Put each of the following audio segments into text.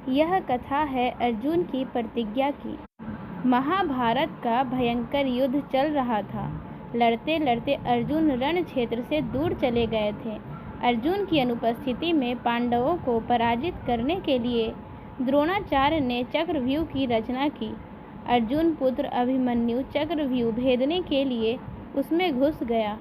यह कथा है अर्जुन की प्रतिज्ञा की। महाभारत का भयंकर युद्ध चल रहा था। लड़ते लड़ते अर्जुन रण क्षेत्र से दूर चले गए थे। अर्जुन की अनुपस्थिति में पांडवों को पराजित करने के लिए द्रोणाचार्य ने चक्रव्यूह की रचना की। अर्जुन पुत्र अभिमन्यु चक्रव्यूह भेदने के लिए उसमें घुस गया।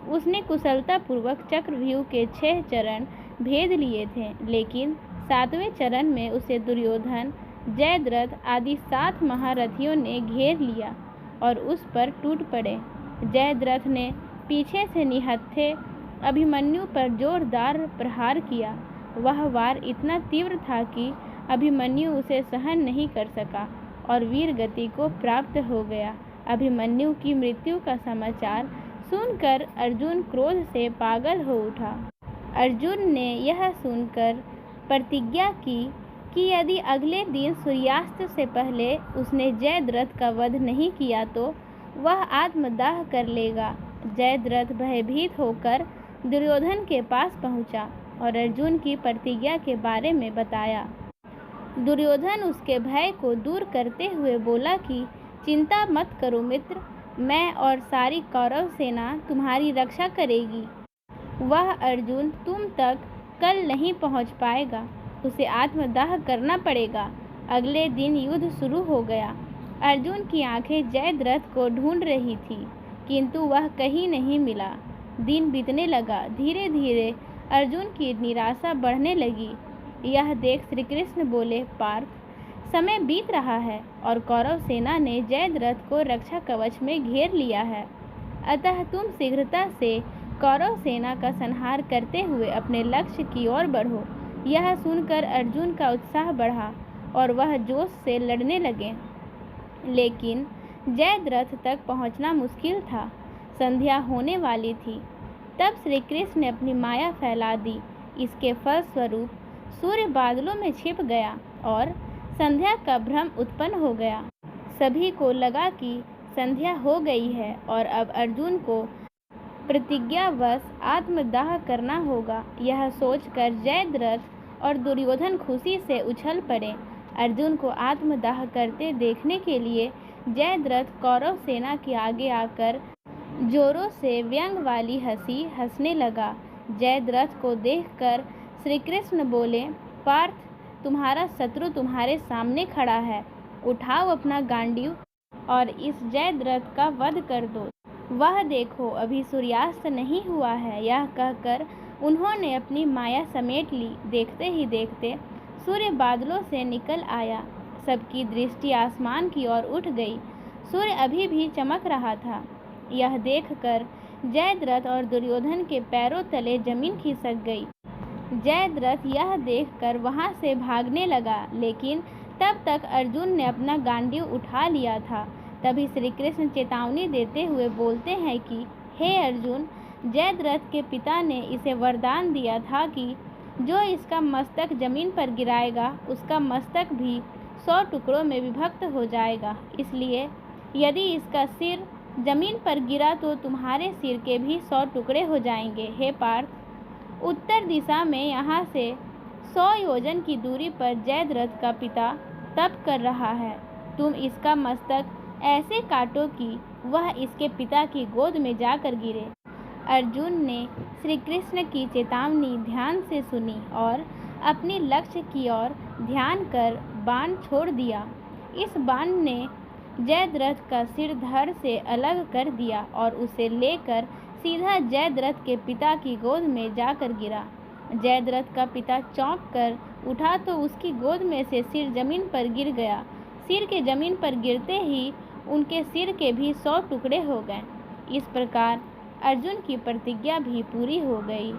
उसने कुशलतापूर्वक चक्रव्यूह के 6 चरण भेद लिए थे, लेकिन 7वें चरण में उसे दुर्योधन, जयद्रथ आदि 7 महारथियों ने घेर लिया और उस पर टूट पड़े। जयद्रथ ने पीछे से निहत्थे अभिमन्यु पर जोरदार प्रहार किया। वह वार इतना तीव्र था कि अभिमन्यु उसे सहन नहीं कर सका और वीर गति को प्राप्त हो गया। अभिमन्यु की मृत्यु का समाचार सुनकर अर्जुन क्रोध से पागल हो उठा। अर्जुन ने यह सुनकर प्रतिज्ञा की कि यदि अगले दिन सूर्यास्त से पहले उसने जयद्रथ का वध नहीं किया तो वह आत्मदाह कर लेगा। जयद्रथ भयभीत होकर दुर्योधन के पास पहुंचा और अर्जुन की प्रतिज्ञा के बारे में बताया। दुर्योधन उसके भय को दूर करते हुए बोला कि चिंता मत करो मित्र, मैं और सारी कौरव सेना तुम्हारी रक्षा करेगी। वह अर्जुन तुम तक कल नहीं पहुंच पाएगा, उसे आत्मदाह करना पड़ेगा। अगले दिन युद्ध शुरू हो गया। अर्जुन की आंखें जयद्रथ को ढूंढ रही थी, किंतु वह कहीं नहीं मिला। दिन बीतने लगा। धीरे धीरे अर्जुन की निराशा बढ़ने लगी। यह देख श्री कृष्ण बोले, पार्थ, समय बीत रहा है और कौरव सेना ने जयद्रथ को रक्षा कवच में घेर लिया है। अतः तुम शीघ्रता से कौरव सेना का संहार करते हुए अपने लक्ष्य की ओर बढ़ो। यह सुनकर अर्जुन का उत्साह बढ़ा और वह जोश से लड़ने लगे, लेकिन जयद्रथ तक पहुंचना मुश्किल था। संध्या होने वाली थी। तब श्री कृष्ण ने अपनी माया फैला दी। इसके फलस्वरूप सूर्य बादलों में छिप गया और संध्या का भ्रम उत्पन्न हो गया। सभी को लगा कि संध्या हो गई है और अब अर्जुन को प्रतिज्ञावश आत्मदाह करना होगा। यह सोचकर जयद्रथ और दुर्योधन खुशी से उछल पड़े। अर्जुन को आत्मदाह करते देखने के लिए जयद्रथ कौरव सेना के आगे आकर जोरों से व्यंग वाली हंसी हंसने लगा। जयद्रथ को देखकर श्री कृष्ण बोले, पार्थ, तुम्हारा शत्रु तुम्हारे सामने खड़ा है। उठाओ अपना गांडीव और इस जयद्रथ का वध कर दो। वह देखो, अभी सूर्यास्त नहीं हुआ है। यह कहकर उन्होंने अपनी माया समेट ली। देखते ही देखते सूर्य बादलों से निकल आया। सबकी दृष्टि आसमान की ओर उठ गई। सूर्य अभी भी चमक रहा था। यह देखकर जयद्रथ और दुर्योधन के पैरों तले जमीन खिसक गई। जयद्रथ यह देखकर वहां से भागने लगा, लेकिन तब तक अर्जुन ने अपना गांडीव उठा लिया था। तभी श्री कृष्ण चेतावनी देते हुए बोलते हैं कि हे अर्जुन, जयद्रथ के पिता ने इसे वरदान दिया था कि जो इसका मस्तक जमीन पर गिराएगा उसका मस्तक भी 100 टुकड़ों में विभक्त हो जाएगा। इसलिए यदि इसका सिर जमीन पर गिरा तो तुम्हारे सिर के भी 100 टुकड़े हो जाएंगे। हे पार्थ, उत्तर दिशा में यहाँ से 100 योजन की दूरी पर जयद्रथ का पिता तप कर रहा है। तुम इसका मस्तक ऐसे काटो कि वह इसके पिता की गोद में जाकर गिरे। अर्जुन ने श्री कृष्ण की चेतावनी ध्यान से सुनी और अपने लक्ष्य की ओर ध्यान कर बाण छोड़ दिया। इस बाण ने जयद्रथ का सिर धड़ से अलग कर दिया और उसे लेकर सीधा जयद्रथ के पिता की गोद में जाकर गिरा। जयद्रथ का पिता चौंक कर उठा तो उसकी गोद में से सिर जमीन पर गिर गया। सिर के जमीन पर गिरते ही उनके सिर के भी 100 टुकड़े हो गए। इस प्रकार अर्जुन की प्रतिज्ञा भी पूरी हो गई।